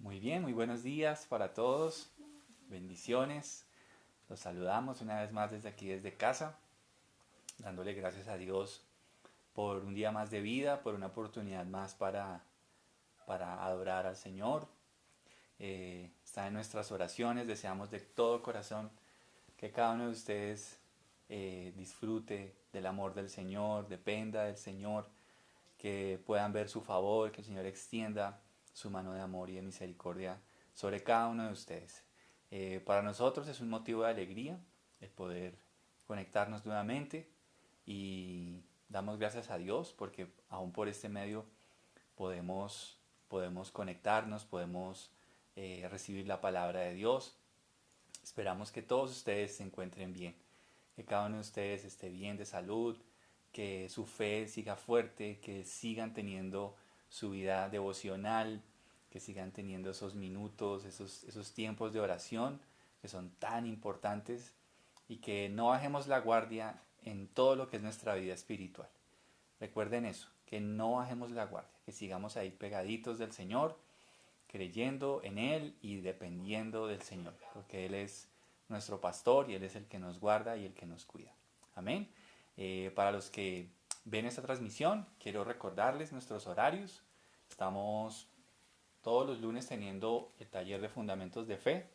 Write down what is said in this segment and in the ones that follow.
Muy bien, muy buenos días para todos. Bendiciones. Los saludamos una vez más desde aquí, desde casa, dándole gracias a Dios por un día más de vida, por una oportunidad más para adorar al Señor. Está en nuestras oraciones. Deseamos de todo corazón que cada uno de ustedes disfrute del amor del Señor, dependa del Señor, que puedan ver su favor, que el Señor extienda su mano de amor y de misericordia sobre cada uno de ustedes. Para nosotros es un motivo de alegría el poder conectarnos nuevamente y damos gracias a Dios porque aún por este medio podemos conectarnos, podemos recibir la palabra de Dios. Esperamos que todos ustedes se encuentren bien, que cada uno de ustedes esté bien de salud, que su fe siga fuerte, que sigan teniendo su vida devocional, que sigan teniendo esos minutos, esos tiempos de oración que son tan importantes y que no bajemos la guardia en todo lo que es nuestra vida espiritual. Recuerden eso, que no bajemos la guardia, que sigamos ahí pegaditos del Señor, creyendo en Él y dependiendo del Señor, porque Él es nuestro pastor y Él es el que nos guarda y el que nos cuida. Amén. Para los que ven esta transmisión, quiero recordarles nuestros horarios. Estamos todos los lunes teniendo el taller de fundamentos de fe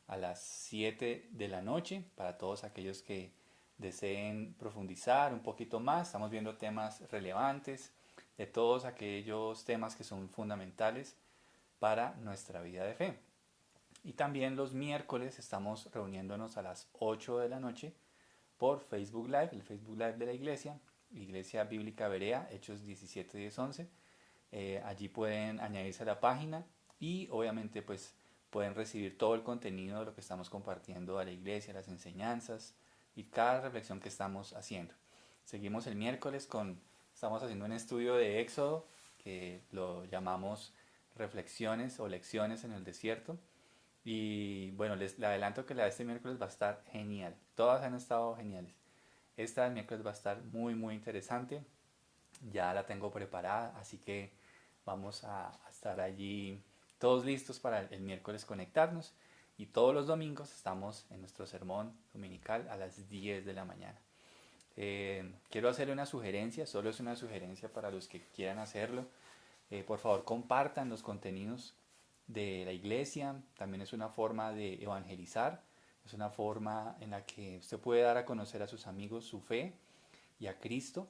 a las 7 de la noche para todos aquellos que deseen profundizar un poquito más. Estamos viendo temas relevantes de todos aquellos temas que son fundamentales para nuestra vida de fe. Y también los miércoles estamos reuniéndonos a las 8 de la noche por Facebook Live, el Facebook Live de la iglesia, Iglesia Bíblica Berea, Hechos 17, 10, 11. Allí pueden añadirse a la página y obviamente pues pueden recibir todo el contenido de lo que estamos compartiendo a la iglesia, las enseñanzas y cada reflexión que estamos haciendo. Seguimos el miércoles estamos haciendo un estudio de Éxodo que lo llamamos reflexiones o lecciones en el desierto. Y bueno, les adelanto que la de este miércoles va a estar genial. Todas han estado geniales. Esta del miércoles va a estar muy, muy interesante. Ya la tengo preparada, así que vamos a estar allí todos listos para el miércoles conectarnos. Y todos los domingos estamos en nuestro sermón dominical a las 10 de la mañana. Quiero hacerle una sugerencia, solo es una sugerencia para los que quieran hacerlo. Por favor, compartan los contenidos de la iglesia. También es una forma de evangelizar, es una forma en la que usted puede dar a conocer a sus amigos su fe y a Cristo.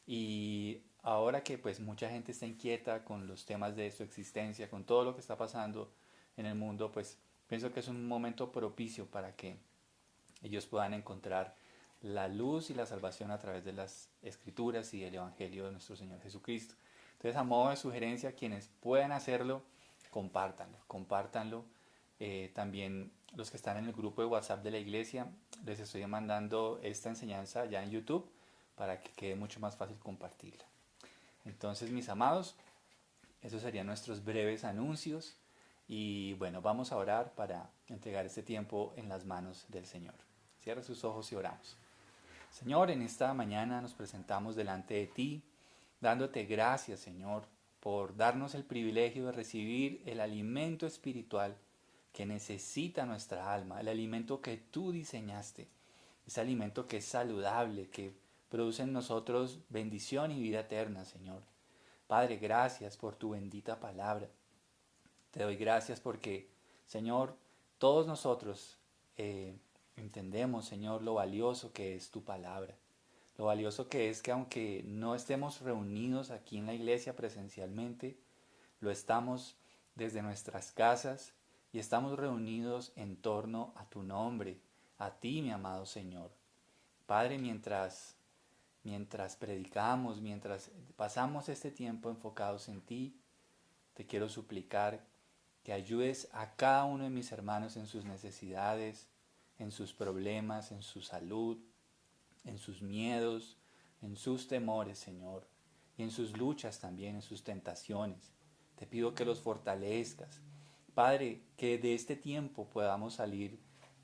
Y ahora que pues mucha gente está inquieta con los temas de su existencia, con todo lo que está pasando en el mundo, pues pienso que es un momento propicio para que ellos puedan encontrar la luz y la salvación a través de las escrituras y el evangelio de nuestro Señor Jesucristo. Entonces, a modo de sugerencia, quienes puedan hacerlo, compártanlo. También los que están en el grupo de WhatsApp de la iglesia, les estoy mandando esta enseñanza ya en YouTube para que quede mucho más fácil compartirla. Entonces, mis amados, esos serían nuestros breves anuncios y bueno, vamos a orar para entregar este tiempo en las manos del Señor. Cierra sus ojos y oramos. Señor, en esta mañana nos presentamos delante de ti, dándote gracias, Señor, por darnos el privilegio de recibir el alimento espiritual que necesita nuestra alma, el alimento que tú diseñaste, ese alimento que es saludable, que produce en nosotros bendición y vida eterna, Señor. Padre, gracias por tu bendita palabra. Te doy gracias porque, Señor, todos nosotros entendemos, Señor, lo valioso que es tu palabra. Lo valioso que es que aunque no estemos reunidos aquí en la iglesia presencialmente, lo estamos desde nuestras casas y estamos reunidos en torno a tu nombre, a ti, mi amado Señor. Padre, mientras predicamos, mientras pasamos este tiempo enfocados en ti, te quiero suplicar que ayudes a cada uno de mis hermanos en sus necesidades, en sus problemas, en su salud, en sus miedos, en sus temores, Señor, y en sus luchas también, en sus tentaciones. Te pido que los fortalezcas. Padre, que de este tiempo podamos salir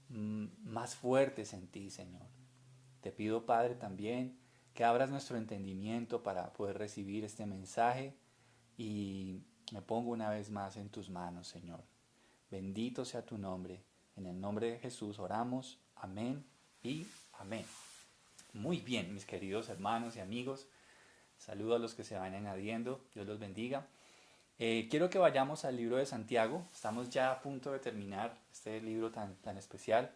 más fuertes en ti, Señor. Te pido, Padre, también que abras nuestro entendimiento para poder recibir este mensaje y Me pongo una vez más en tus manos, Señor. Bendito sea tu nombre. En el nombre de Jesús oramos. Amén y amén. Muy bien, mis queridos hermanos y amigos. Saludo a los que se van añadiendo. Dios los bendiga. Quiero que vayamos al libro de Santiago. Estamos ya a punto de terminar este libro tan especial.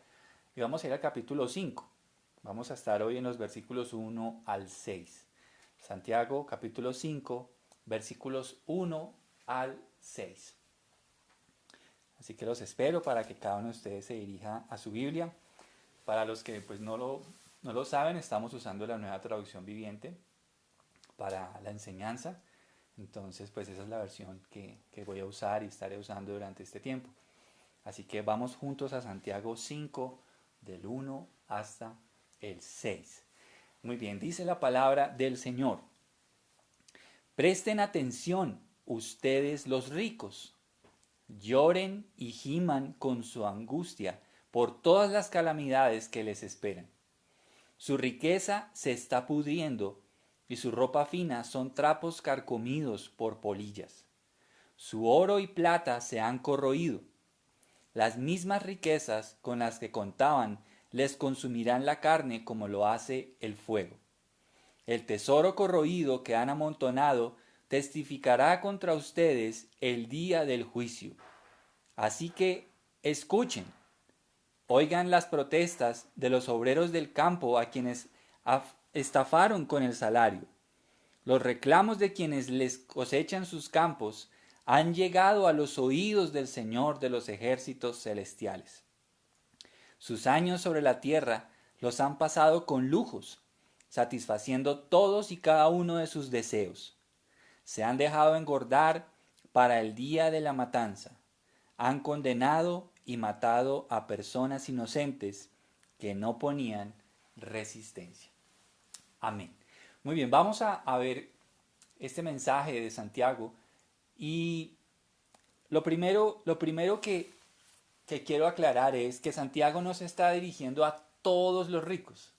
Y vamos a ir al capítulo 5. Vamos a estar hoy en los versículos 1 al 6. Santiago, capítulo 5, versículos 1 al 6. Así que los espero para que cada uno de ustedes se dirija a su Biblia. Para los que pues no lo saben, estamos usando la Nueva Traducción Viviente para la enseñanza. Entonces pues esa es la versión que voy a usar y estaré usando durante este tiempo. Así que vamos juntos a Santiago 5, del 1 hasta el 6. Muy bien, dice la palabra del Señor. Presten atención, ustedes los ricos. Lloren y giman con su angustia por todas las calamidades que les esperan. Su riqueza se está pudriendo y su ropa fina son trapos carcomidos por polillas. Su oro y plata se han corroído. Las mismas riquezas con las que contaban les consumirán la carne como lo hace el fuego. El tesoro corroído que han amontonado testificará contra ustedes el día del juicio. Así que escuchen, oigan las protestas de los obreros del campo a quienes estafaron con el salario. Los reclamos de quienes les cosechan sus campos han llegado a los oídos del Señor de los ejércitos celestiales. Sus años sobre la tierra los han pasado con lujos, satisfaciendo todos y cada uno de sus deseos. Se han dejado engordar para el día de la matanza. Han condenado y matado a personas inocentes que no ponían resistencia. Amén. Muy bien, vamos a ver este mensaje de Santiago y lo primero que quiero aclarar es que Santiago no se está dirigiendo a todos los ricos.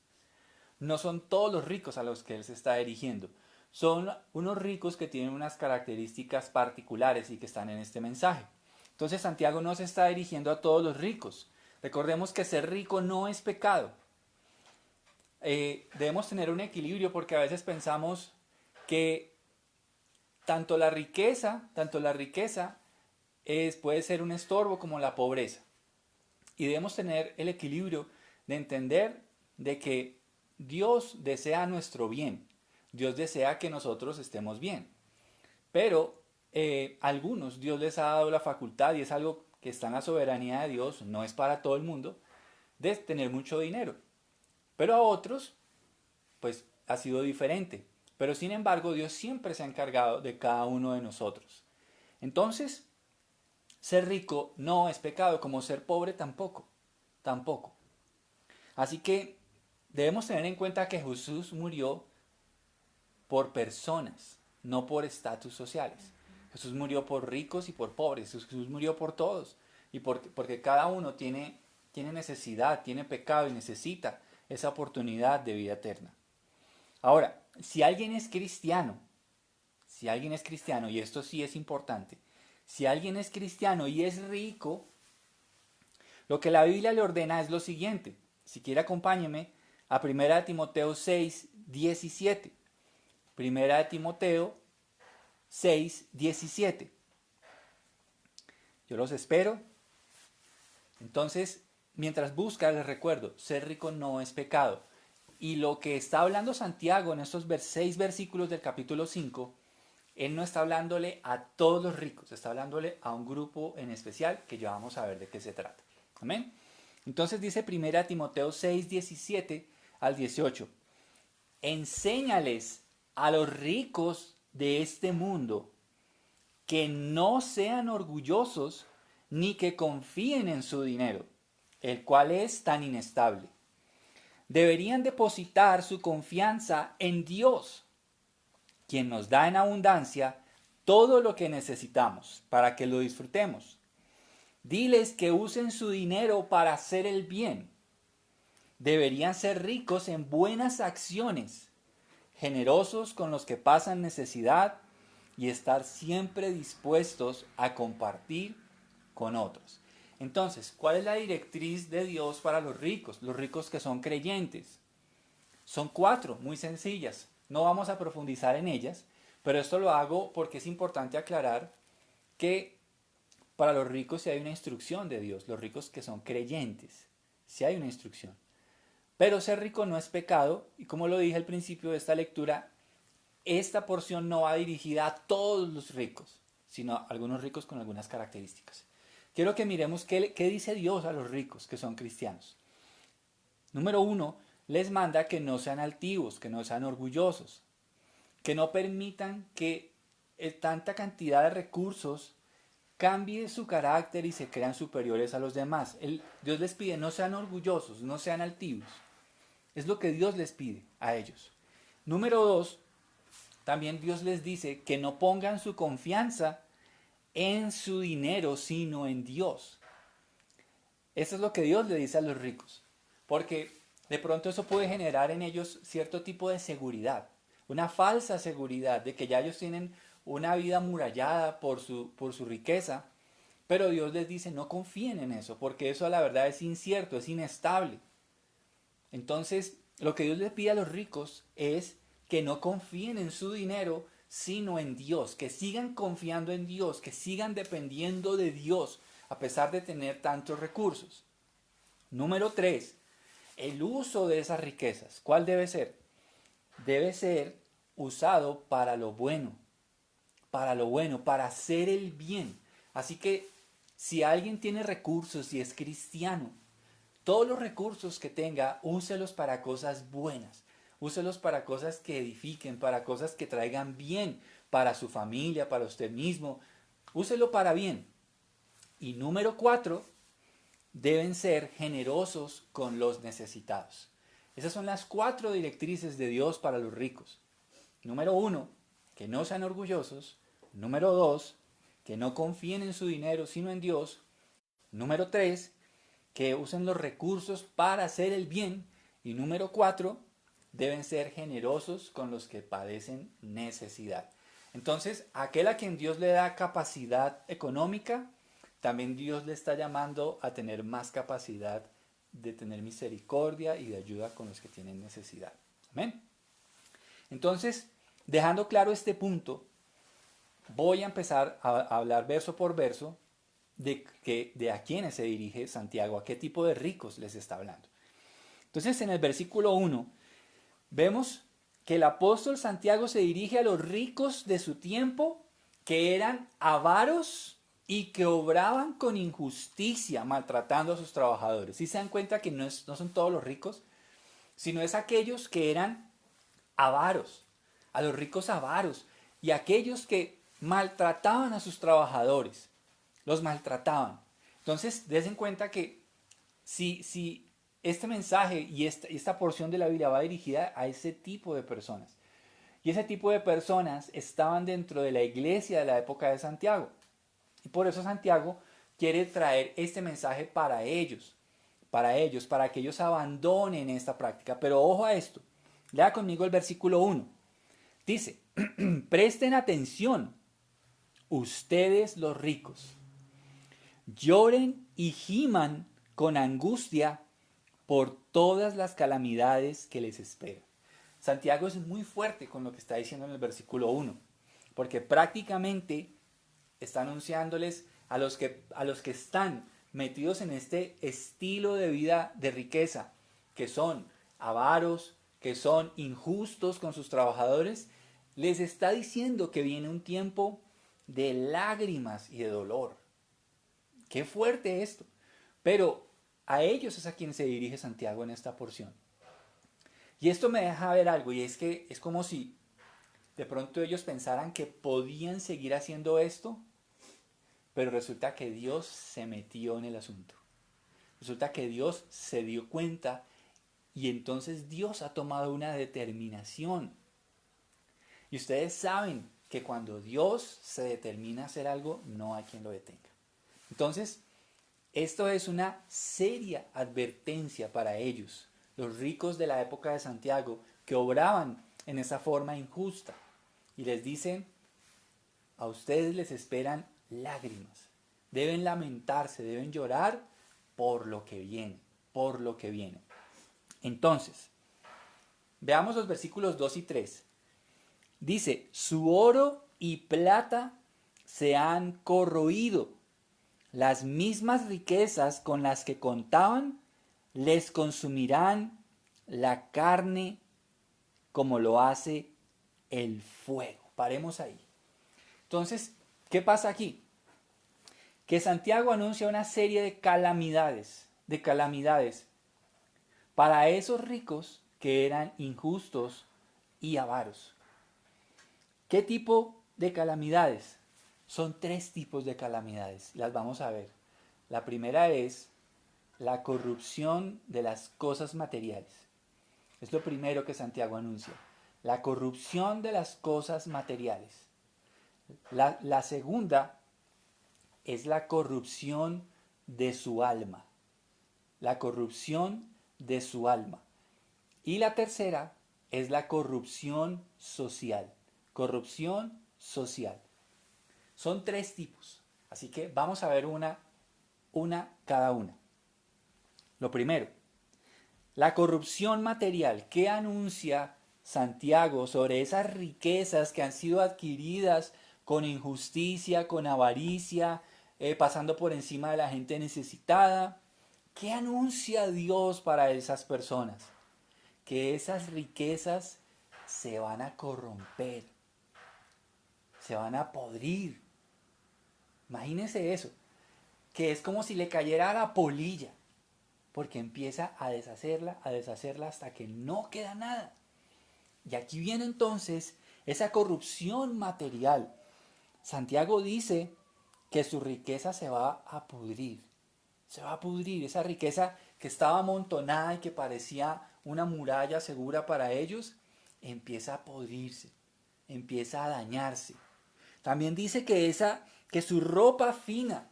No son todos los ricos a los que él se está dirigiendo. Son unos ricos que tienen unas características particulares y que están en este mensaje. Entonces Santiago no se está dirigiendo a todos los ricos. Recordemos que ser rico no es pecado. Debemos tener un equilibrio porque a veces pensamos que tanto la riqueza puede ser un estorbo como la pobreza. Y debemos tener el equilibrio de entender de que Dios desea nuestro bien. Dios desea que nosotros estemos bien. Pero algunos Dios les ha dado la facultad, y es algo que está en la soberanía de Dios, no es para todo el mundo, de tener mucho dinero. Pero a otros, pues ha sido diferente. Pero sin embargo, Dios siempre se ha encargado de cada uno de nosotros. Entonces, ser rico no es pecado, como ser pobre tampoco. Tampoco. Así que debemos tener en cuenta que Jesús murió por personas, no por estatus sociales. Jesús murió por ricos y por pobres. Jesús murió por todos. Y porque cada uno tiene necesidad, tiene pecado y necesita esa oportunidad de vida eterna. Ahora, si alguien es cristiano, y esto sí es importante, si alguien es cristiano y es rico, lo que la Biblia le ordena es lo siguiente. Si quiere, acompáñeme a 1 Timoteo 6, 17. 1 Timoteo 6, 17. Yo los espero. Entonces, mientras busca, les recuerdo, ser rico no es pecado. Y lo que está hablando Santiago en estos 6 versículos del capítulo 5, él no está hablándole a todos los ricos, está hablándole a un grupo en especial que ya vamos a ver de qué se trata. Amén. Entonces dice 1 Timoteo 6, 17 al 18. Enséñales a los ricos de este mundo que no sean orgullosos ni que confíen en su dinero, el cual es tan inestable. Deberían depositar su confianza en Dios, quien nos da en abundancia todo lo que necesitamos para que lo disfrutemos. Diles que usen su dinero para hacer el bien. Deberían ser ricos en buenas acciones, generosos con los que pasan necesidad y estar siempre dispuestos a compartir con otros. Entonces, ¿cuál es la directriz de Dios para los ricos que son creyentes? Son 4, muy sencillas. No vamos a profundizar en ellas, pero esto lo hago porque es importante aclarar que para los ricos sí hay una instrucción de Dios, los ricos que son creyentes, sí hay una instrucción. Pero ser rico no es pecado, y como lo dije al principio de esta lectura, esta porción no va dirigida a todos los ricos, sino a algunos ricos con algunas características. Quiero que miremos qué dice Dios a los ricos que son cristianos. Número 1, les manda que no sean altivos, que no sean orgullosos, que no permitan que tanta cantidad de recursos cambie su carácter y se crean superiores a los demás. Dios les pide no sean orgullosos, no sean altivos. Es lo que Dios les pide a ellos. Número 2, también Dios les dice que no pongan su confianza en su dinero, sino en Dios. Eso es lo que Dios le dice a los ricos. Porque de pronto eso puede generar en ellos cierto tipo de seguridad. Una falsa seguridad de que ya ellos tienen una vida amurallada por su riqueza. Pero Dios les dice no confíen en eso, porque eso a la verdad es incierto, es inestable. Entonces, lo que Dios les pide a los ricos es que no confíen en su dinero, sino en Dios, que sigan confiando en Dios, que sigan dependiendo de Dios, a pesar de tener tantos recursos. Número 3, el uso de esas riquezas. ¿Cuál debe ser? Debe ser usado para lo bueno, para hacer el bien. Así que si alguien tiene recursos y es cristiano, todos los recursos que tenga, úselos para cosas buenas. Úselos para cosas que edifiquen, para cosas que traigan bien para su familia, para usted mismo. Úselo para bien. Y número 4, deben ser generosos con los necesitados. Esas son las 4 directrices de Dios para los ricos. Número 1, que no sean orgullosos. Número 2, que no confíen en su dinero sino en Dios. Número 3, que usen los recursos para hacer el bien. Y número 4, deben ser generosos con los que padecen necesidad. Entonces, aquel a quien Dios le da capacidad económica, también Dios le está llamando a tener más capacidad de tener misericordia y de ayuda con los que tienen necesidad. Amén. Entonces, dejando claro este punto, voy a empezar a hablar verso por verso de a quiénes se dirige Santiago, a qué tipo de ricos les está hablando. Entonces, en el versículo 1, vemos que el apóstol Santiago se dirige a los ricos de su tiempo que eran avaros y que obraban con injusticia, maltratando a sus trabajadores. ¿Sí se dan cuenta que no son todos los ricos? Sino es aquellos que eran avaros, a los ricos avaros, y aquellos que maltrataban a sus trabajadores, los maltrataban. Entonces, des en cuenta que si este mensaje y esta porción de la Biblia va dirigida a ese tipo de personas. Y ese tipo de personas estaban dentro de la iglesia de la época de Santiago. Y por eso Santiago quiere traer este mensaje para ellos, para que ellos abandonen esta práctica. Pero ojo a esto, lea conmigo el versículo 1. Dice, presten atención, ustedes los ricos, lloren y giman con angustia por todas las calamidades que les esperan. Santiago es muy fuerte con lo que está diciendo en el versículo 1, porque prácticamente está anunciándoles a los que están metidos en este estilo de vida de riqueza, que son avaros, que son injustos con sus trabajadores, les está diciendo que viene un tiempo de lágrimas y de dolor. Qué fuerte esto. Pero a ellos es a quien se dirige Santiago en esta porción. Y esto me deja ver algo, y es que es como si de pronto ellos pensaran que podían seguir haciendo esto, pero resulta que Dios se metió en el asunto. Resulta que Dios se dio cuenta y entonces Dios ha tomado una determinación. Y ustedes saben que cuando Dios se determina a hacer algo, no hay quien lo detenga. Entonces, esto es una seria advertencia para ellos, los ricos de la época de Santiago, que obraban en esa forma injusta. Y les dicen, A ustedes les esperan lágrimas. Deben lamentarse, deben llorar por lo que viene, por lo que viene. Entonces, veamos los versículos 2 y 3. Dice, su oro y plata se han corroído. Las mismas riquezas con las que contaban les consumirán la carne como lo hace el fuego. Paremos ahí. Entonces, ¿qué pasa aquí? Que Santiago anuncia una serie de calamidades para esos ricos que eran injustos y avaros. ¿Qué tipo de calamidades? Son 3 tipos de calamidades, las vamos a ver. La primera es la corrupción de las cosas materiales. Es lo primero que Santiago anuncia, la corrupción de las cosas materiales. La segunda es la corrupción de su alma, la corrupción de su alma. Y la tercera es la corrupción social, corrupción social. Son 3 tipos, así que vamos a ver una cada una. Lo primero, la corrupción material. ¿Qué anuncia Santiago sobre esas riquezas que han sido adquiridas con injusticia, con avaricia, pasando por encima de la gente necesitada? ¿Qué anuncia Dios para esas personas? Que esas riquezas se van a corromper, se van a podrir. Imagínense eso, que es como si le cayera a la polilla, porque empieza a deshacerla hasta que no queda nada. Y aquí viene entonces esa corrupción material. Santiago dice que su riqueza se va a pudrir. Se va a pudrir. Esa riqueza que estaba amontonada y que parecía una muralla segura para ellos, empieza a podrirse, empieza a dañarse. También dice que su ropa fina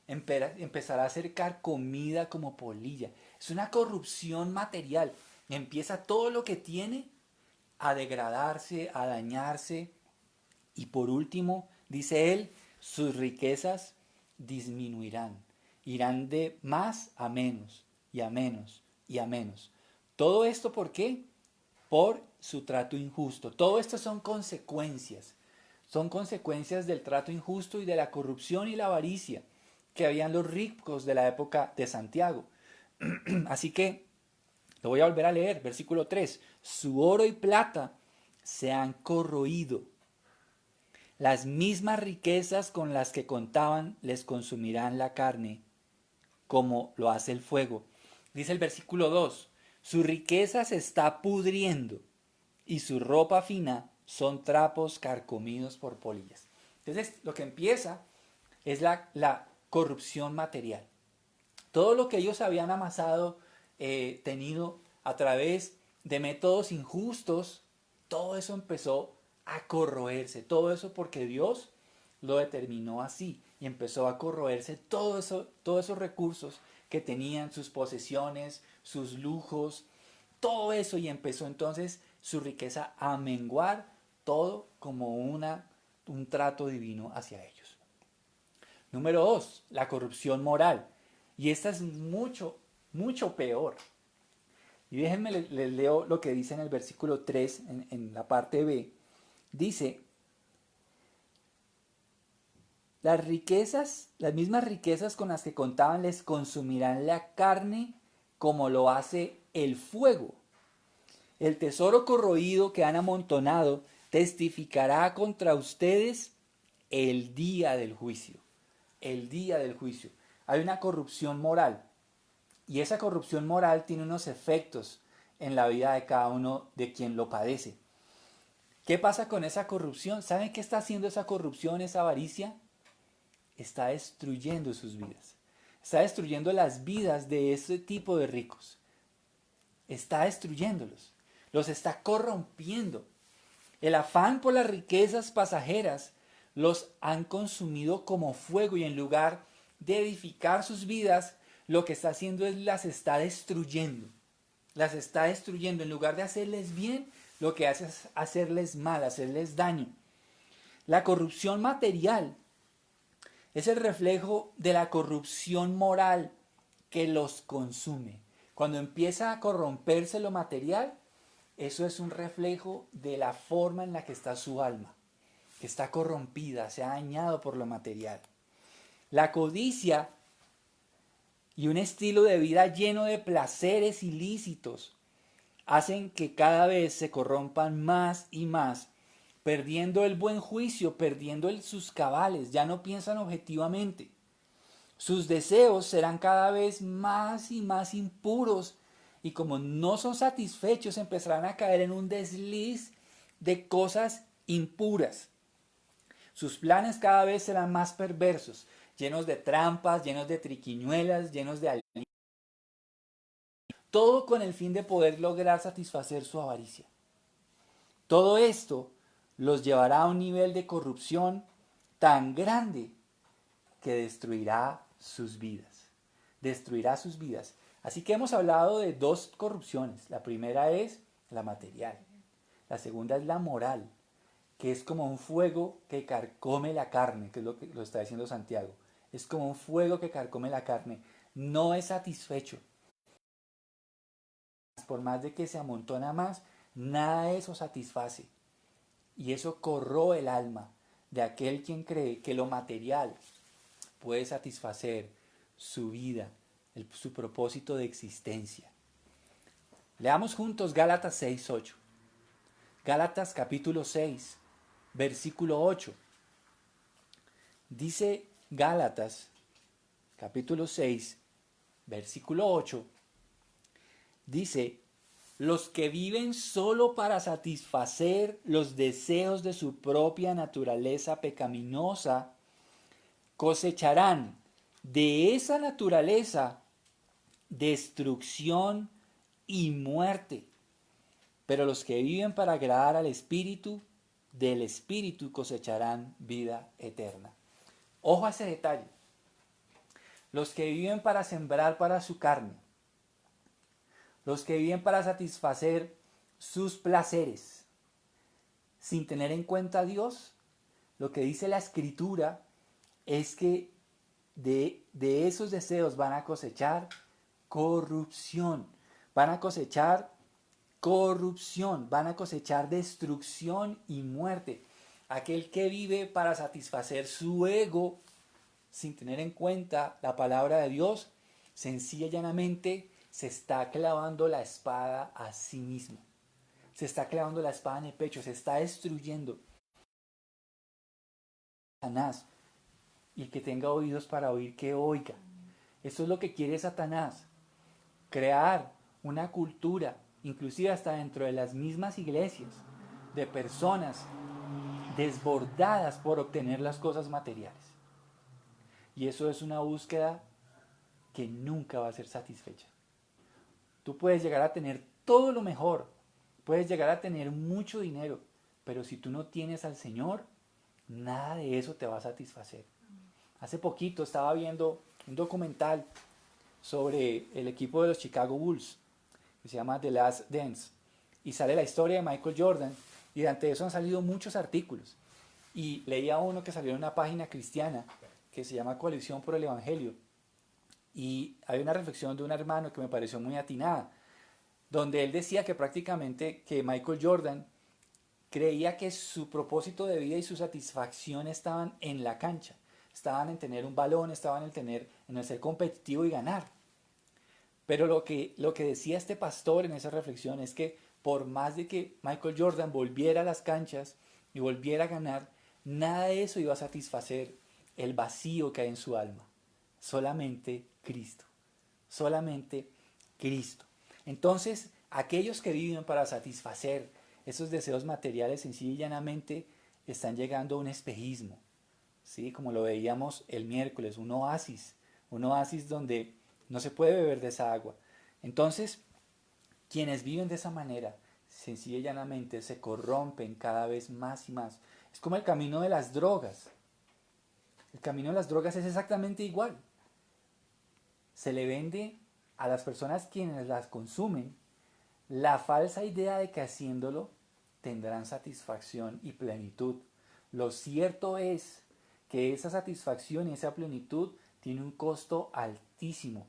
empezará a ser carcomida como polilla. Es una corrupción material. Empieza todo lo que tiene a degradarse, a dañarse. Y por último, dice él, sus riquezas disminuirán. Irán de más a menos, y a menos, y a menos. ¿Todo esto por qué? Por su trato injusto. Todo esto son consecuencias. Son consecuencias del trato injusto y de la corrupción y la avaricia que habían los ricos de la época de Santiago. Así que lo voy a volver a leer, versículo 3. Su oro y plata se han corroído. Las mismas riquezas con las que contaban les consumirán la carne, como lo hace el fuego. Dice el versículo 2. Su riqueza se está pudriendo y su ropa fina son trapos carcomidos por polillas. Entonces, lo que empieza es la corrupción material. Todo lo que ellos habían amasado, tenido a través de métodos injustos, todo eso empezó a corroerse. Todo eso porque Dios lo determinó así y empezó a corroerse todos esos recursos que tenían, sus posesiones, sus lujos, todo eso, y empezó entonces su riqueza a menguar, todo como un trato divino hacia ellos. Número 2, la corrupción moral. Y esta es mucho, mucho peor. Y déjenme les leo lo que dice en el versículo 3, en la parte B. Dice, las mismas riquezas con las que contaban les consumirán la carne como lo hace el fuego. El tesoro corroído que han amontonado testificará contra ustedes el día del juicio. El día del juicio. Hay una corrupción moral. Y esa corrupción moral tiene unos efectos en la vida de cada uno de quien lo padece. ¿Qué pasa con esa corrupción? ¿Saben qué está haciendo esa corrupción, esa avaricia? Está destruyendo sus vidas. Está destruyendo las vidas de ese tipo de ricos. Está destruyéndolos. Los está corrompiendo. El afán por las riquezas pasajeras los han consumido como fuego, y en lugar de edificar sus vidas, lo que está haciendo es las está destruyendo. Las está destruyendo. En lugar de hacerles bien, lo que hace es hacerles mal, hacerles daño. La corrupción material es el reflejo de la corrupción moral que los consume. Cuando empieza a corromperse lo material, eso es un reflejo de la forma en la que está su alma, que está corrompida, se ha dañado por lo material. La codicia y un estilo de vida lleno de placeres ilícitos hacen que cada vez se corrompan más y más, perdiendo el buen juicio, perdiendo sus cabales, ya no piensan objetivamente. Sus deseos serán cada vez más y más impuros y como no son satisfechos empezarán a caer en un desliz de cosas impuras. Sus planes cada vez serán más perversos, llenos de trampas, llenos de triquiñuelas, llenos de todo con el fin de poder lograr satisfacer su avaricia. Todo esto los llevará a un nivel de corrupción tan grande que destruirá sus vidas. Destruirá sus vidas. Así que hemos hablado de dos corrupciones. La primera es la material. La segunda es la moral, que es como un fuego que carcome la carne, que es lo que lo está diciendo Santiago. Es como un fuego que carcome la carne. No es satisfecho. Por más de que se amontona más, nada de eso satisface. Y eso corroe el alma de aquel quien cree que lo material puede satisfacer su vida, su propósito de existencia. Leamos juntos Gálatas 6:8. Gálatas capítulo 6, versículo 8. Dice Gálatas capítulo 6, versículo 8. Dice, los que viven solo para satisfacer los deseos de su propia naturaleza pecaminosa, cosecharán de esa naturaleza destrucción y muerte. Pero los que viven para agradar al Espíritu, del Espíritu cosecharán vida eterna. Ojo a ese detalle. Los que viven para sembrar para su carne, los que viven para satisfacer sus placeres, sin tener en cuenta a Dios, lo que dice la Escritura es que de esos deseos van a cosechar corrupción, van a cosechar corrupción, van a cosechar destrucción y muerte. Aquel que vive para satisfacer su ego sin tener en cuenta la palabra de Dios, sencilla y llanamente se está clavando la espada a sí mismo. Se está clavando la espada en el pecho, se está destruyendo. Satanás, y el que tenga oídos para oír, que oiga. Eso es lo que quiere Satanás. Crear una cultura, inclusive hasta dentro de las mismas iglesias, de personas desbordadas por obtener las cosas materiales. Y eso es una búsqueda que nunca va a ser satisfecha. Tú puedes llegar a tener todo lo mejor, puedes llegar a tener mucho dinero, pero si tú no tienes al Señor, nada de eso te va a satisfacer. Hace poquito estaba viendo un documental sobre el equipo de los Chicago Bulls, que se llama The Last Dance, y sale la historia de Michael Jordan, y durante eso han salido muchos artículos. Y leía uno que salió en una página cristiana que se llama Coalición por el Evangelio, y hay una reflexión de un hermano que me pareció muy atinada, donde él decía que prácticamente que Michael Jordan creía que su propósito de vida y su satisfacción estaban en la cancha, estaban en tener un balón, estaban en el ser competitivo y ganar. Pero lo que decía este pastor en esa reflexión es que por más de que Michael Jordan volviera a las canchas y volviera a ganar, nada de eso iba a satisfacer el vacío que hay en su alma. Solamente Cristo. Solamente Cristo. Entonces, aquellos que viven para satisfacer esos deseos materiales sencilla y llanamente están llegando a un espejismo, ¿sí? Como lo veíamos el miércoles, un oasis donde no se puede beber de esa agua. Entonces, quienes viven de esa manera, sencilla y llanamente, se corrompen cada vez más y más. Es como el camino de las drogas. El camino de las drogas es exactamente igual. Se le vende a las personas quienes las consumen la falsa idea de que haciéndolo tendrán satisfacción y plenitud. Lo cierto es que esa satisfacción y esa plenitud tiene un costo altísimo.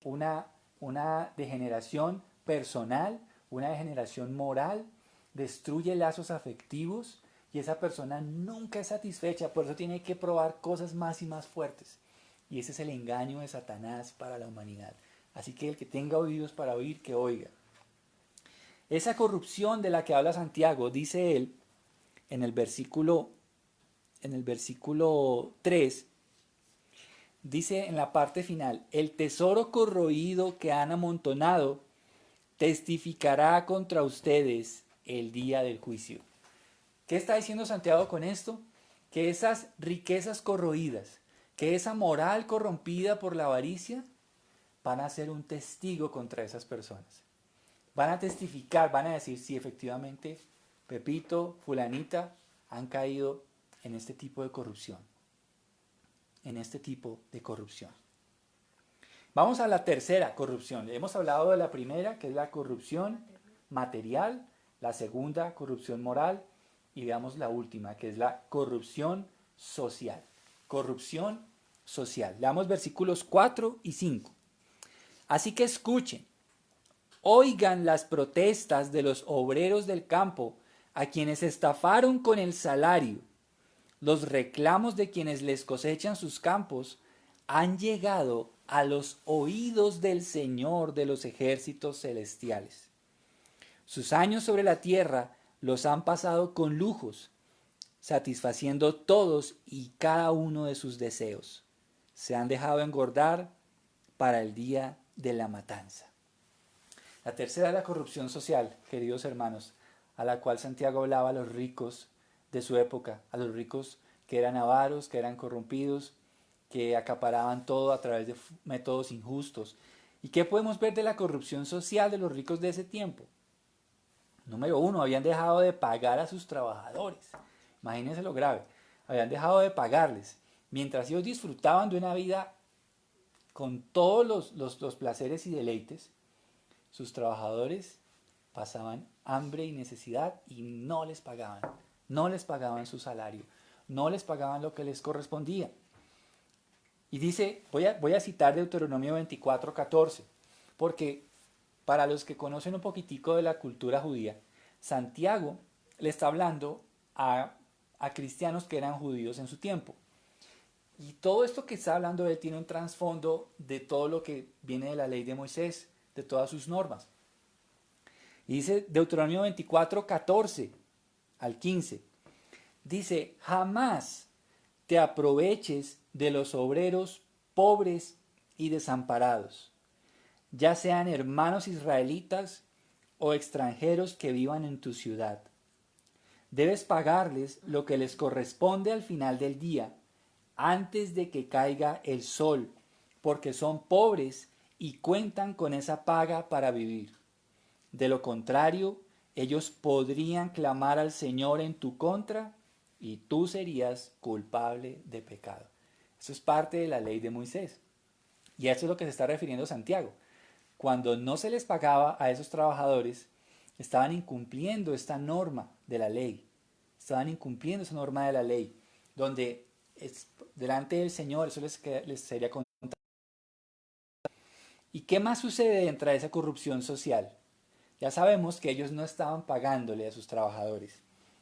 Una degeneración personal, una degeneración moral, destruye lazos afectivos y esa persona nunca es satisfecha, por eso tiene que probar cosas más y más fuertes. Y ese es el engaño de Satanás para la humanidad. Así que el que tenga oídos para oír, que oiga. Esa corrupción de la que habla Santiago, dice él en el versículo 3, dice en la parte final, el tesoro corroído que han amontonado testificará contra ustedes el día del juicio. ¿Qué está diciendo Santiago con esto? Que esas riquezas corroídas, que esa moral corrompida por la avaricia, van a ser un testigo contra esas personas. Van a testificar, van a decir si efectivamente Pepito, fulanita han caído en este tipo de corrupción. En este tipo de corrupción. Vamos a la tercera corrupción. Hemos hablado de la primera, que es la corrupción material, la segunda, corrupción moral, y veamos la última, que es la corrupción social. Corrupción social. Leamos versículos 4 y 5. Así que escuchen, oigan las protestas de los obreros del campo, a quienes estafaron con el salario. Los reclamos de quienes les cosechan sus campos han llegado a los oídos del Señor de los ejércitos celestiales. Sus años sobre la tierra los han pasado con lujos, satisfaciendo todos y cada uno de sus deseos. Se han dejado engordar para el día de la matanza. La tercera es la corrupción social, queridos hermanos, a la cual Santiago hablaba a los ricos de su época, a los ricos que eran avaros, que eran corrompidos, que acaparaban todo a través de métodos injustos. ¿Y qué podemos ver de la corrupción social de los ricos de ese tiempo? Número uno, habían dejado de pagar a sus trabajadores. Imagínense lo grave. Habían dejado de pagarles. Mientras ellos disfrutaban de una vida con todos los placeres y deleites, sus trabajadores pasaban hambre y necesidad y no les pagaban. No les pagaban su salario. No les pagaban lo que les correspondía. Y dice, voy a citar Deuteronomio 24:14, porque para los que conocen un poquitico de la cultura judía, Santiago le está hablando a cristianos que eran judíos en su tiempo. Y todo esto que está hablando él tiene un trasfondo de todo lo que viene de la ley de Moisés, de todas sus normas. Y dice Deuteronomio 24:14 al 15. Dice, jamás te aproveches de los obreros pobres y desamparados, ya sean hermanos israelitas o extranjeros que vivan en tu ciudad. Debes pagarles lo que les corresponde al final del día, antes de que caiga el sol, porque son pobres y cuentan con esa paga para vivir. De lo contrario, ellos podrían clamar al Señor en tu contra y tú serías culpable de pecado. Eso es parte de la ley de Moisés. Y a eso es lo que se está refiriendo Santiago. Cuando no se les pagaba a esos trabajadores, estaban incumpliendo esta norma de la ley. Estaban incumpliendo esa norma de la ley, donde delante del Señor eso les sería contado. ¿Y qué más sucede dentro de esa corrupción social? Ya sabemos que ellos no estaban pagándole a sus trabajadores.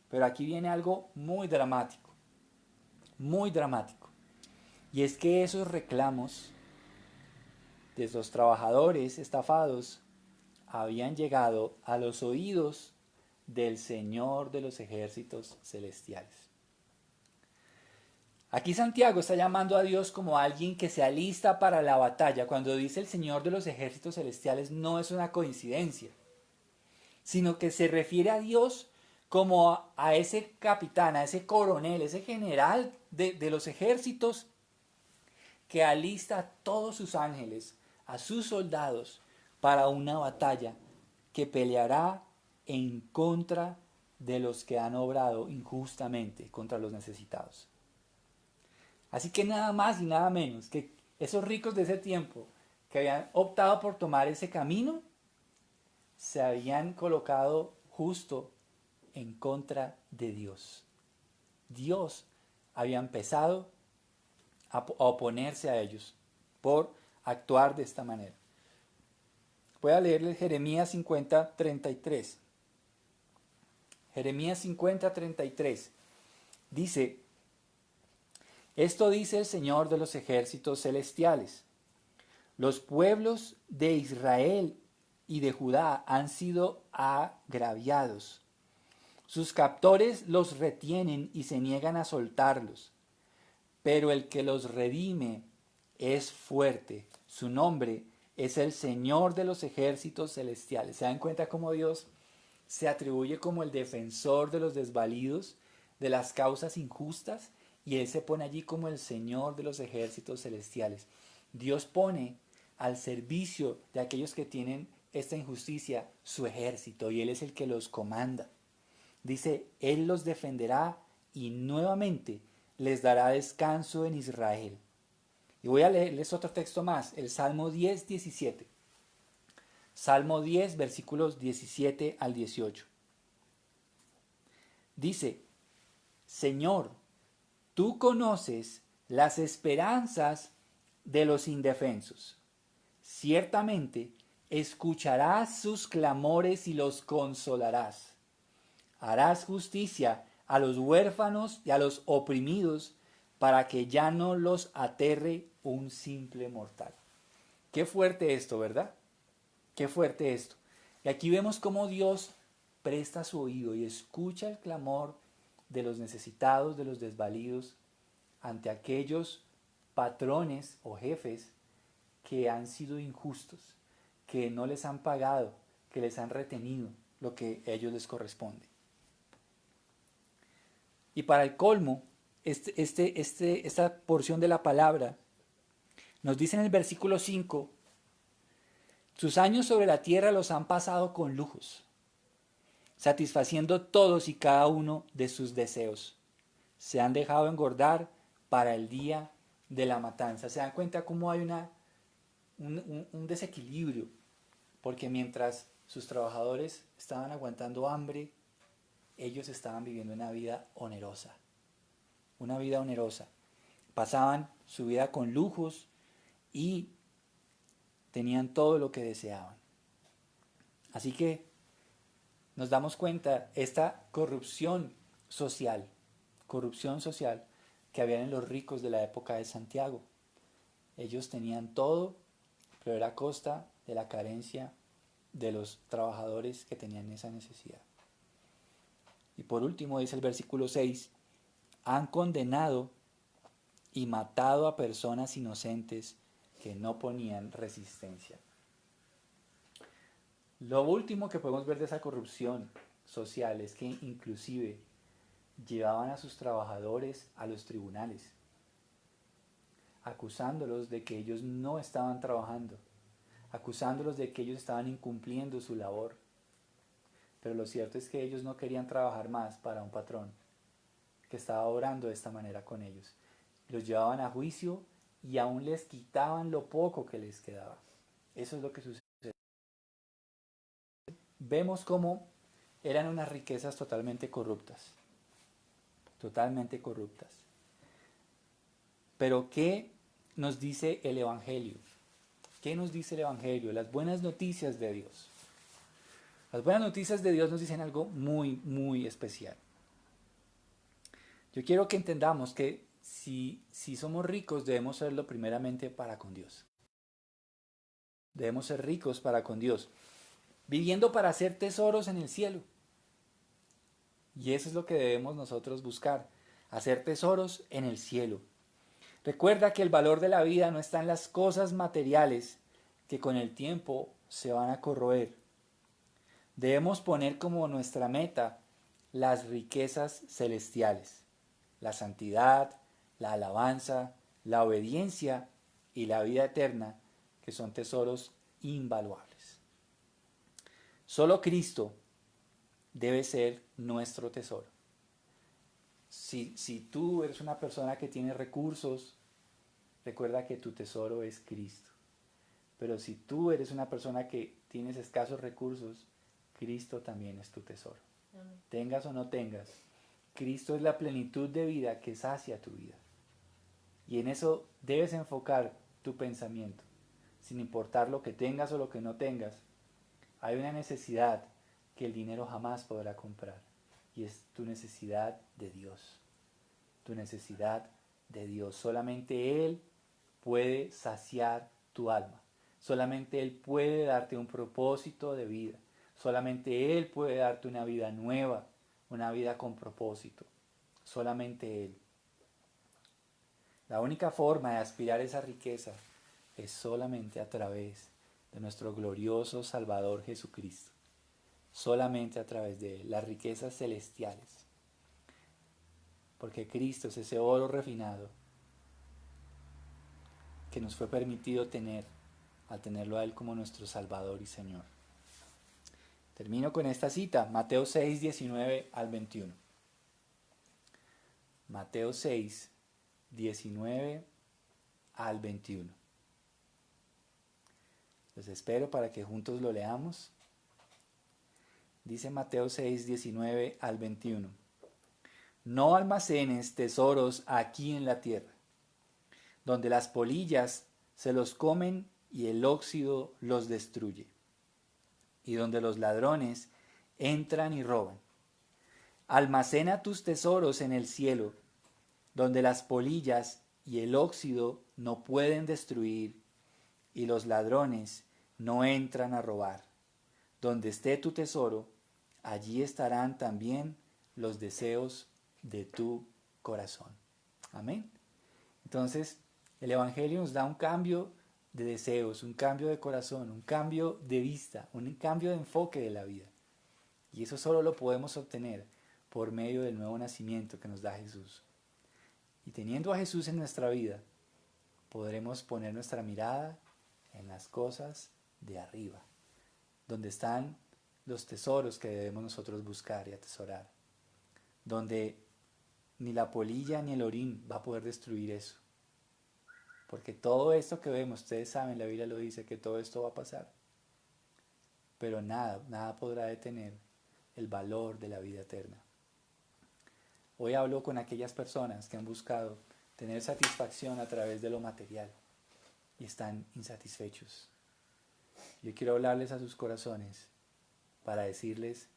Pero aquí viene algo muy dramático. Muy dramático. Y es que esos reclamos de los trabajadores estafados habían llegado a los oídos del Señor de los ejércitos celestiales. Aquí Santiago está llamando a Dios como alguien que se alista para la batalla. Cuando dice el Señor de los ejércitos celestiales no es una coincidencia, sino que se refiere a Dios como a ese capitán, a ese coronel, ese general de los ejércitos que alista a todos sus ángeles, a sus soldados, para una batalla que peleará en contra de los que han obrado injustamente contra los necesitados. Así que nada más y nada menos que esos ricos de ese tiempo que habían optado por tomar ese camino, se habían colocado justo en contra de Dios. Dios había empezado a oponerse a ellos por actuar de esta manera. Voy a leerles Jeremías 50:33. Jeremías 50:33 dice: esto dice el Señor de los ejércitos celestiales: los pueblos de Israel y de Judá han sido agraviados. Sus captores los retienen y se niegan a soltarlos. Pero el que los redime es fuerte. Su nombre es el Señor de los ejércitos celestiales. ¿Se dan cuenta cómo Dios se atribuye como el defensor de los desvalidos, de las causas injustas? Y Él se pone allí como el Señor de los ejércitos celestiales. Dios pone al servicio de aquellos que tienen esta injusticia su ejército, y Él es el que los comanda. Dice, Él los defenderá y nuevamente les dará descanso en Israel. Y voy a leerles otro texto más, el Salmo 10:17. Salmo 10, versículos 17 al 18. Dice, Señor, tú conoces las esperanzas de los indefensos. Ciertamente escucharás sus clamores y los consolarás. Harás justicia a los huérfanos y a los oprimidos, para que ya no los aterre un simple mortal. Qué fuerte esto, ¿verdad? Qué fuerte esto. Y aquí vemos cómo Dios presta su oído y escucha el clamor de los necesitados, de los desvalidos, ante aquellos patrones o jefes que han sido injustos, que no les han pagado, que les han retenido lo que a ellos les corresponde. Y para el colmo, esta porción de la palabra nos dice en el versículo 5, sus años sobre la tierra los han pasado con lujos, satisfaciendo todos y cada uno de sus deseos. Se han dejado engordar para el día de la matanza. ¿Se dan cuenta cómo hay un desequilibrio? Porque mientras sus trabajadores estaban aguantando hambre, ellos estaban viviendo una vida onerosa. Una vida onerosa. Pasaban su vida con lujos y tenían todo lo que deseaban. Así que nos damos cuenta esta corrupción social que había en los ricos de la época de Santiago. Ellos tenían todo, pero era a costa de la carencia de los trabajadores que tenían esa necesidad. Y por último dice el versículo 6, han condenado y matado a personas inocentes que no ponían resistencia. Lo último que podemos ver de esa corrupción social es que inclusive llevaban a sus trabajadores a los tribunales, acusándolos de que ellos no estaban trabajando, acusándolos de que ellos estaban incumpliendo su labor. Pero lo cierto es que ellos no querían trabajar más para un patrón que estaba obrando de esta manera con ellos. Los llevaban a juicio y aún les quitaban lo poco que les quedaba. Eso es lo que sucede. Vemos cómo eran unas riquezas totalmente corruptas. Totalmente corruptas. Pero ¿qué nos dice el Evangelio? ¿Qué nos dice el Evangelio? Las buenas noticias de Dios. Las buenas noticias de Dios nos dicen algo muy, muy especial. Yo quiero que entendamos que si somos ricos, debemos serlo primeramente para con Dios. Debemos ser ricos para con Dios, viviendo para hacer tesoros en el cielo. Y eso es lo que debemos nosotros buscar, hacer tesoros en el cielo. Recuerda que el valor de la vida no está en las cosas materiales que con el tiempo se van a corroer. Debemos poner como nuestra meta las riquezas celestiales, la santidad, la alabanza, la obediencia y la vida eterna, que son tesoros invaluables. Solo Cristo debe ser nuestro tesoro. Si tú eres una persona que tiene recursos, recuerda que tu tesoro es Cristo. Pero si tú eres una persona que tienes escasos recursos, Cristo también es tu tesoro. Amén. Tengas o no tengas, Cristo es la plenitud de vida que sacia tu vida. Y en eso debes enfocar tu pensamiento, sin importar lo que tengas o lo que no tengas. Hay una necesidad que el dinero jamás podrá comprar, y es tu necesidad de Dios. Tu necesidad de Dios. Solamente Él puede saciar tu alma. Solamente Él puede darte un propósito de vida. Solamente Él puede darte una vida nueva, una vida con propósito. Solamente Él. La única forma de aspirar a esa riqueza es solamente a través de nuestro glorioso Salvador Jesucristo. Solamente a través de Él. Las riquezas celestiales. Porque Cristo es ese oro refinado que nos fue permitido tener al tenerlo a Él como nuestro Salvador y Señor. Termino con esta cita, Mateo 6, 19 al 21. Mateo 6, 19 al 21. Los espero para que juntos lo leamos. Dice Mateo 6, 19 al 21. No almacenes tesoros aquí en la tierra, donde las polillas se los comen y el óxido los destruye, y donde los ladrones entran y roban. Almacena tus tesoros en el cielo, donde las polillas y el óxido no pueden destruir, y los ladrones no entran a robar. Donde esté tu tesoro, allí estarán también los deseos de tu corazón. Amén. Entonces, el Evangelio nos da un cambio de deseos, un cambio de corazón, un cambio de vista, un cambio de enfoque de la vida. Y eso solo lo podemos obtener por medio del nuevo nacimiento que nos da Jesús. Y teniendo a Jesús en nuestra vida, podremos poner nuestra mirada en las cosas de arriba, donde están los tesoros que debemos nosotros buscar y atesorar, donde ni la polilla ni el orín va a poder destruir eso. Porque todo esto que vemos, ustedes saben, la Biblia lo dice, que todo esto va a pasar. Pero nada podrá detener el valor de la vida eterna. Hoy hablo con aquellas personas que han buscado tener satisfacción a través de lo material y están insatisfechos. Yo quiero hablarles a sus corazones para decirles,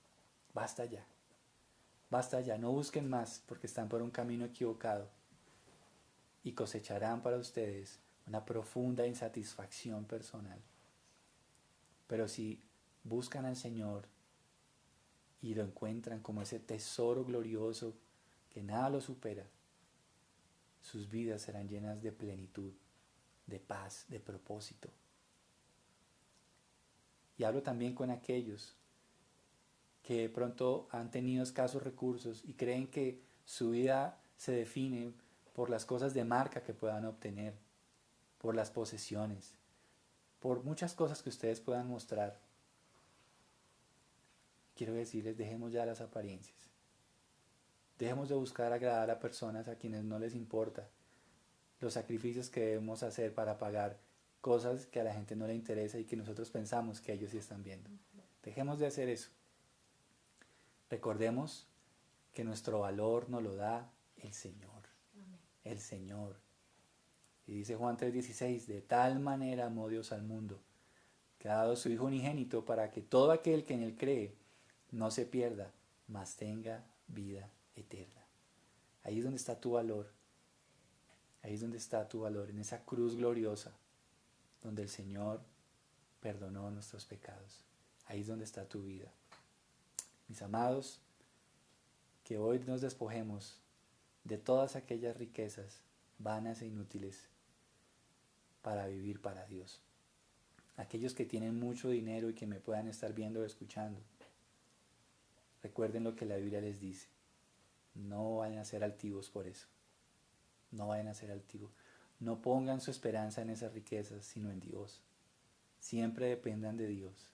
basta ya, no busquen más porque están por un camino equivocado y cosecharán para ustedes una profunda insatisfacción personal. Pero si buscan al Señor y lo encuentran como ese tesoro glorioso que nada lo supera, sus vidas serán llenas de plenitud, de paz, de propósito. Y hablo también con aquellos que de pronto han tenido escasos recursos y creen que su vida se define por las cosas de marca que puedan obtener, por las posesiones, por muchas cosas que ustedes puedan mostrar. Quiero decirles, dejemos ya las apariencias. Dejemos de buscar agradar a personas a quienes no les importa los sacrificios que debemos hacer para pagar cosas que a la gente no le interesa y que nosotros pensamos que ellos sí están viendo. Dejemos de hacer eso. Recordemos que nuestro valor nos lo da el Señor. El Señor. Y dice Juan 3:16, de tal manera amó Dios al mundo, que ha dado a su Hijo unigénito para que todo aquel que en Él cree no se pierda, mas tenga vida eterna. Ahí es donde está tu valor. Ahí es donde está tu valor, en esa cruz gloriosa, donde el Señor perdonó nuestros pecados. Ahí es donde está tu vida. Mis amados, que hoy nos despojemos de todas aquellas riquezas vanas e inútiles para vivir para Dios. Aquellos que tienen mucho dinero y que me puedan estar viendo o escuchando, recuerden lo que la Biblia les dice. No vayan a ser altivos por eso. No vayan a ser altivos. No pongan su esperanza en esas riquezas, sino en Dios. Siempre dependan de Dios.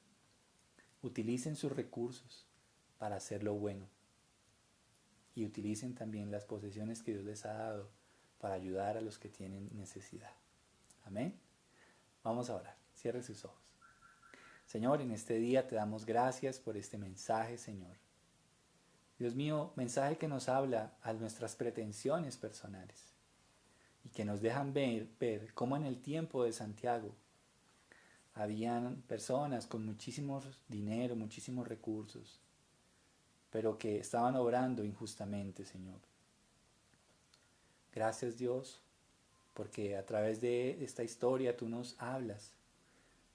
Utilicen sus recursos para hacer lo bueno. Y utilicen también las posesiones que Dios les ha dado para ayudar a los que tienen necesidad. Amén. Vamos a orar. Cierre sus ojos. Señor, en este día te damos gracias por este mensaje, Señor. Dios mío, mensaje que nos habla a nuestras pretensiones personales y que nos dejan ver cómo en el tiempo de Santiago habían personas con muchísimo dinero, muchísimos recursos, pero que estaban obrando injustamente, Señor. Gracias, Dios, porque a través de esta historia tú nos hablas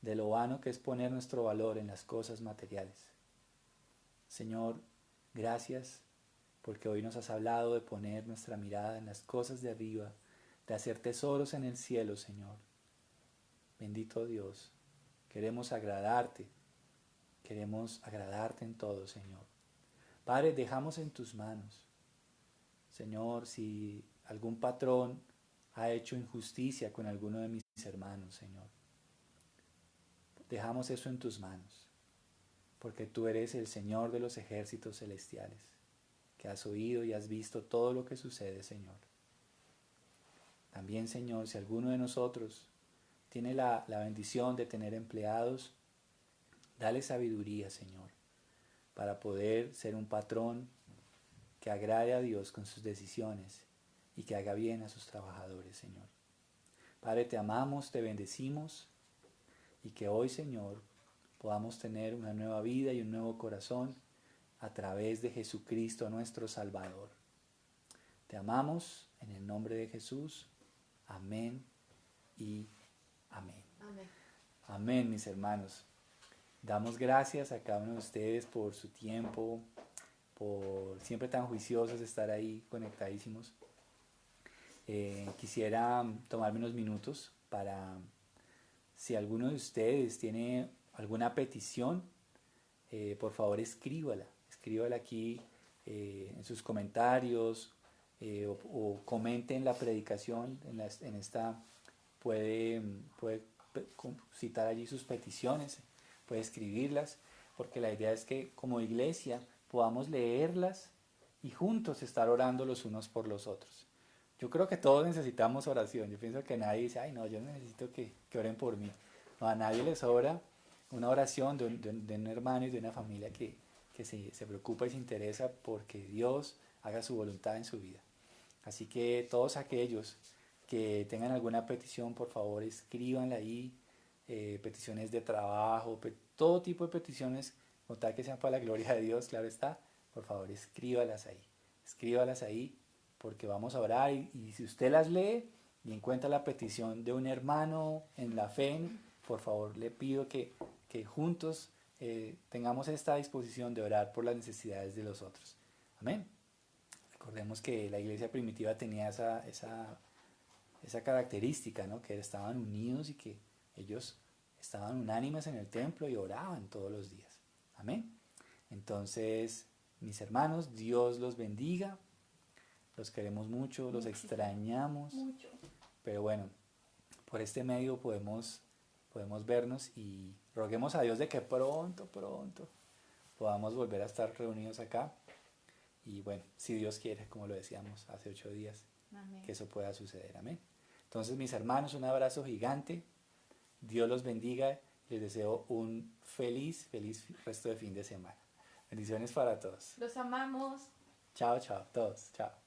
de lo vano que es poner nuestro valor en las cosas materiales. Señor, gracias porque hoy nos has hablado de poner nuestra mirada en las cosas de arriba, de hacer tesoros en el cielo, Señor. Bendito Dios, queremos agradarte en todo, Señor. Padre, dejamos en tus manos, Señor, si algún patrón ha hecho injusticia con alguno de mis hermanos, Señor, dejamos eso en tus manos, porque tú eres el Señor de los ejércitos celestiales, que has oído y has visto todo lo que sucede, Señor. También, Señor, si alguno de nosotros tiene la bendición de tener empleados, dale sabiduría, Señor, para poder ser un patrón que agrade a Dios con sus decisiones y que haga bien a sus trabajadores, Señor. Padre, te amamos, te bendecimos y que hoy, Señor, podamos tener una nueva vida y un nuevo corazón a través de Jesucristo nuestro Salvador. Te amamos en el nombre de Jesús. Amén y amén. Amén. Amén, mis hermanos. Damos gracias a cada uno de ustedes por su tiempo, por siempre tan juiciosos de estar ahí conectadísimos. Quisiera tomarme unos minutos para, si alguno de ustedes tiene alguna petición, por favor escríbala aquí en sus comentarios o comenten la predicación en esta, puede citar allí sus peticiones, puede escribirlas, porque la idea es que como iglesia podamos leerlas y juntos estar orando los unos por los otros. Yo creo que todos necesitamos oración. Yo pienso que nadie dice, ay no, yo necesito que oren por mí. No, a nadie le sobra una oración de un hermano y de una familia que se preocupa y se interesa porque Dios haga su voluntad en su vida. Así que todos aquellos que tengan alguna petición, por favor escríbanla ahí, peticiones de trabajo, todo tipo de peticiones, con tal que sean para la gloria de Dios, claro está, por favor escríbalas ahí, porque vamos a orar y si usted las lee y encuentra la petición de un hermano en la fe, por favor le pido que juntos tengamos esta disposición de orar por las necesidades de los otros. Amén. Recordemos que la iglesia primitiva tenía esa característica, ¿no? Que estaban unidos y que ellos estaban unánimes en el templo y oraban todos los días. Amén. Entonces, mis hermanos, Dios los bendiga. Los queremos mucho, los extrañamos. Mucho. Pero bueno, por este medio podemos vernos y roguemos a Dios de que pronto podamos volver a estar reunidos acá. Y bueno, si Dios quiere, como lo decíamos hace 8 días, Amén. que eso pueda suceder. Amén. Entonces, mis hermanos, un abrazo gigante. Dios los bendiga. Les deseo un feliz resto de fin de semana. Bendiciones para todos. Los amamos. Chao, todos. Chao.